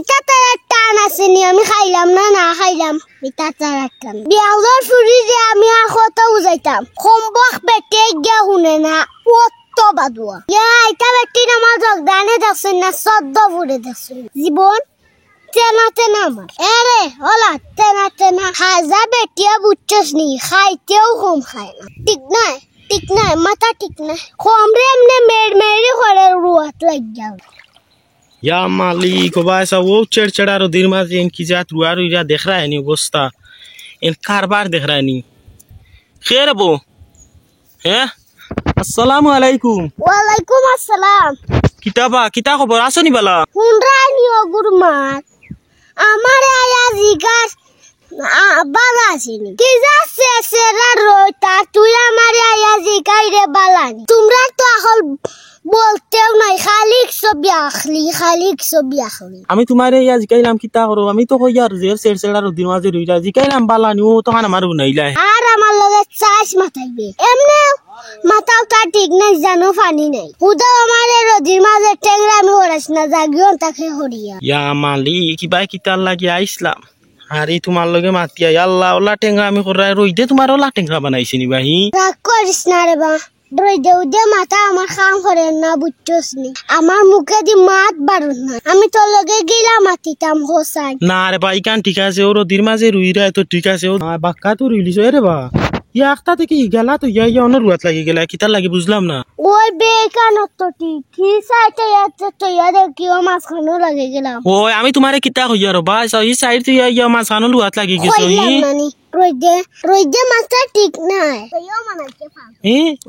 তার টান আছে নি আমি খাইলাম না খাইলাম এটা তার টান বিয়ালর ফুরি যে আমি আর কত বুঝাইতাম সম্বক বেটে গিয়া শুনে না কত বাদুয়া এটা বেটি আমার জগদানে দেখছেন না সদ্য ফুরে দেখছেন জীবন তেনা আমার এরে ওলা তেনা হাজা বেটিয়া বুঝছস নি খাইতেও কম খায় না ঠিক নাই মাথা ঠিক নাই কমরে এমনি মেরে করে রুয়াত লাগিয়া या मालिक ऐसा वो चिड़चिड़ा रो दिन में इनकी जात रुआ रुआ देख रहा है नहीं अवस्था इन कारबार देख रहा है नहीं खैर वो है अस्सलाम वालेकुम वालेकुम अस्सलाम किता खबर आसो नहीं बला हुनरानी ओ गुरमात हमारे आया जिगर बाला आसीनी किजा से रोता तू हमारे आया जिगर रे बालानी तुमरा तो अखल बोलते नहीं खालिक सब आखली আমি তোমারে ইয়া জিকাইলাম কিতা করো আমি তো কই আর জের সেড় র দিন মাঝে রইরা জিকাইলাম বালানি ও তো খানা মারু নাইলাই আর আমার লগে চাষ মাথাইবে এমনে মাথাটা ঠিক নাই জানো পানি নাই হুদা আমারে রদির মাঝে টেংরা আমি হরাস না জাগিও তাকে হরিয়া ইয়া মালিক কিবা কিতা লাগি আইসলাম আরে তোমার লগে মাতিয়া আল্লাহ ওলা টেংরা আমি করাই রইদে তোমার ওলা টেংরা বানাইছি নি ভাই রাগ করিস না রে বা দে মাথা আমার খাম করে না বুঝছস নি আমার মুখে দি মাত বারুন না আমি তোর লগে গিলা মাতিতাম হোসাই না রে ভাই কান ঠিক আছে ওর দির মাঝে রুইরা তো ঠিক আছে ও বাক্কা তো রইলিস রে বা ইয়া আখতা থেকে গেলা তো ইয়া অন্য রুয়াত লাগি গেলা কিতা লাগি বুঝলাম না ওই বেকান তো ঠিক সাইতে যাচ্ছে তো ইয়ারে কিও মাছ খানো লাগে গেলাম ওই আমি তোমারে কিতা কইয়া রে ভাই এই সাইড তো ইয়া মাছ খানো রুয়াত লাগি গেছে রইদে মাছটা ঠিক নাই ইয়া মানাইতে পাম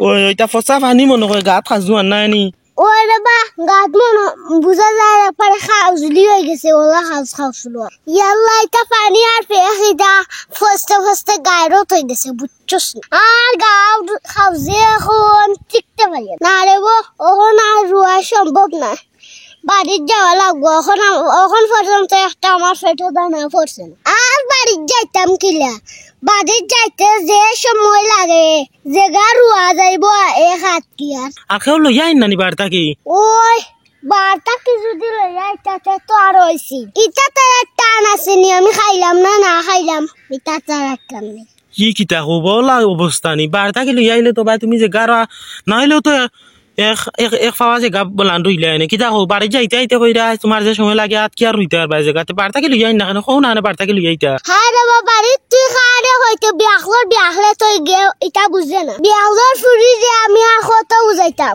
ওইটা ফসা পানি মনে করে গাত খাজু আনা নি ওই রে বা গাত মনে বুঝা যায় পরে খাউজলি হয়ে গেছে ওলা খাউছিল ইয়াল্লা এটা পানি আর ফেখিদা ফস্তে গায়রত হয়ে গেছে বুঝছস আর গাও খাউজে এখন টিকতে পারি না রে গো ওখন আর রুয়া সম্ভব না বাড়ির যাওয়া লাগবো এখন পর্যন্ত একটা আমার পেটে দানা পড়ছে না আর বাড়ির যাইতাম কিলা বাড়ির যাইতে যে সময় লাগে জায়গা রুয়া যাইব এক হাত কি আর কেউ লইয়াই নানি বার্তা কি ওই বার্তা কি যদি লইয়া ইটাতে তো আর হইছি ইটা তার টান আছে নি আমি খাইলাম না খাইলাম ইটা তার টান নেই কি কিতা হবো অবস্থা নি বার্তা কি লইয়াইলে তো ভাই তুমি যে গারা নাইলেও তো এক পাওয়া যে গা বলান রইলে নে কিতা হো বাড়ি যাইতে কইরা তোমার যে সময় লাগে আত কি আর রইতে আর বাই জায়গাতে বার্তা কি লইয়াই না কেন কোন না বার্তা কি লইয়াইতা হ্যাঁ রে বাবা রে তুই খারে হইতে বিয়াহলে তুই গে এটা বুঝে না বিয়াহলর ফুরি যে আমি আর কত বুঝাইতে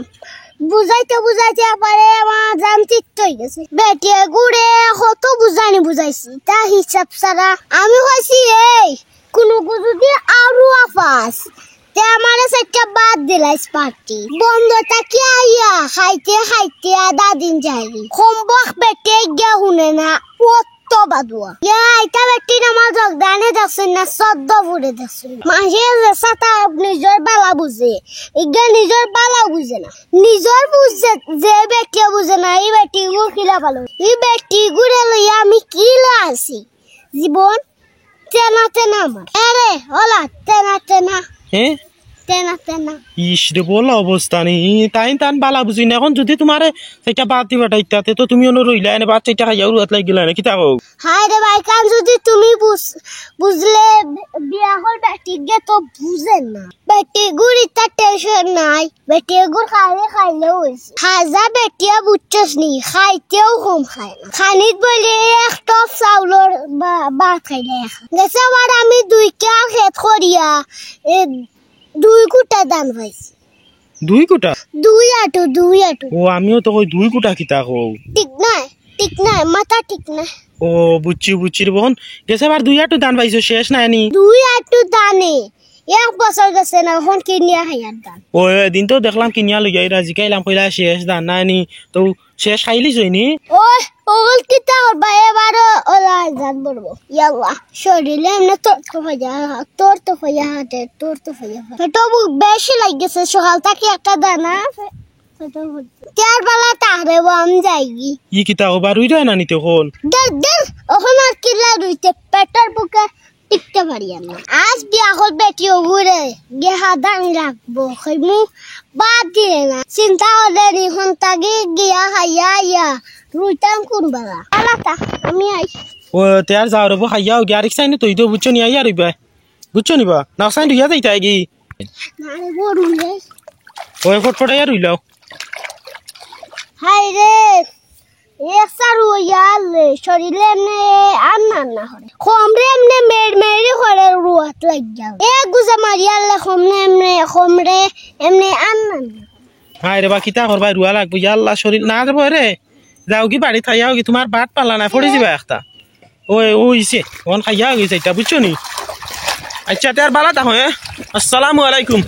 পারে আমার জান চিত্ত হয়ে গেছে বেটে গুড়ে কত বুঝাইছি তা হিসাব সারা আমি কইছি এই কোন যদি আরো আফাস আমারে সেটা বাদ দিলাইস পার্টি বন্ধটা কি আইয়া খাইতে আধা দিন যাইলি সম্বক বেটে গিয়া শুনে না কত বাদুয়া এটা বেটি আমার জগদানে দেখছেন না সদ্য ফুরে দেখছেন মাঝে সাতা নিজের বালা বুঝে ইগা নিজের বালা বুঝে না নিজের বুঝে যে বেটি বুঝে না এই বেটি গুড় খিলা ভালো এই বেটি গুড়ে লইয়া আমি কিলা আছি জীবন তেনা আমার আরে ওলা তেনা তেনা ইস রে বলা অবস্থা নি টান বালা বুঝি না এখন যদি তোমার সেটা বাদ দিবা টাইতাতে তো তুমি অন্য রইলা এনে বাচ্চা এটা খাইয়া উড়াত লাগি গেলা না কিতা কও হাই রে ভাই কান যদি তুমি বুঝলে বিয়া হল বেটি গে তো বুঝেন না বেটি গুড়ি তা টেনশন নাই বেটি গুড় খাইলে হইছে হাজা বেটিয়া বুঝছস নি খাইতেও কম খায় না খানিত বলে এক টপ চাউলর ভাত খাইলে গেছে আবার আমি 2 কা খেত করিয়া 2 কুটা দান পাইছি 2 কুটা 2 আটো ও আমিও তো কই 2 কুটা কিতা কও ঠিক নাই মাথা ঠিক নাই ও বুচ্চি রে বোন গেছে আবার 2 আটো দান পাইছো শেষ না নি 2 আটো দানে এক বছর গেছে না এখন কিনিয়া খাইয়ার দান ও দিন তো দেখলাম কিনিয়া লইয়া রাজি কাইলাম কইলা শেষ দান না নি তো শেষ খাইলিস হইনি ওই ওল কিতা হবা এবার ওলা জান বলবো ইয়াল্লা শরীরে না তোর তো হইয়া তো বেশি লাগছে সকাল থেকে একটা দানা তার বেলা তাহলে বম যাইগি ই কিতা হবা রুইরা না নিতে কোন দর ওখান আর কিলা রইতে পেটার বুকে টিকতে পারি না আজ বিয়া হল বেটিও ঘুরে গেহা দান রাখবো খাইমু বাদ দিলে না চিন্তা হলে নিখন তাগি গিয়া হাইয়া ইয়া রুইতাম কোন বালা আলাতা আমি আই ও তে আর যাও রবো খাইয়া গিয়া রিক্সা নি তুই তো বুঝছো নি আইয়া রইবা বুঝছো নি বা নাকসাই দুইয়া যাইতা গি নারে বড় রে ওই ফটফটাইয়া রইলাও হাই রে একসার ইয়ালে শরীরে এমনি আন্না না হরে খমরে এমনি মেরি হরে রুয়াত লাগ যাও এ গুজা মারিয়ালে খমরে এমনি আন্না না হাই রে বা কিতা করবা রুয়া লাগবো ইয়া আল্লাহ শরীর না যাবো রে যাও কি বাড়ি খাইয়াও কি তোমার বাট পালা না পড়ে যাবা একটা ওই ওইছে ওন খাইয়া গেছে এটা বুঝছো নি আচ্ছা তে আর বালা তা হয় আসসালামু আলাইকুম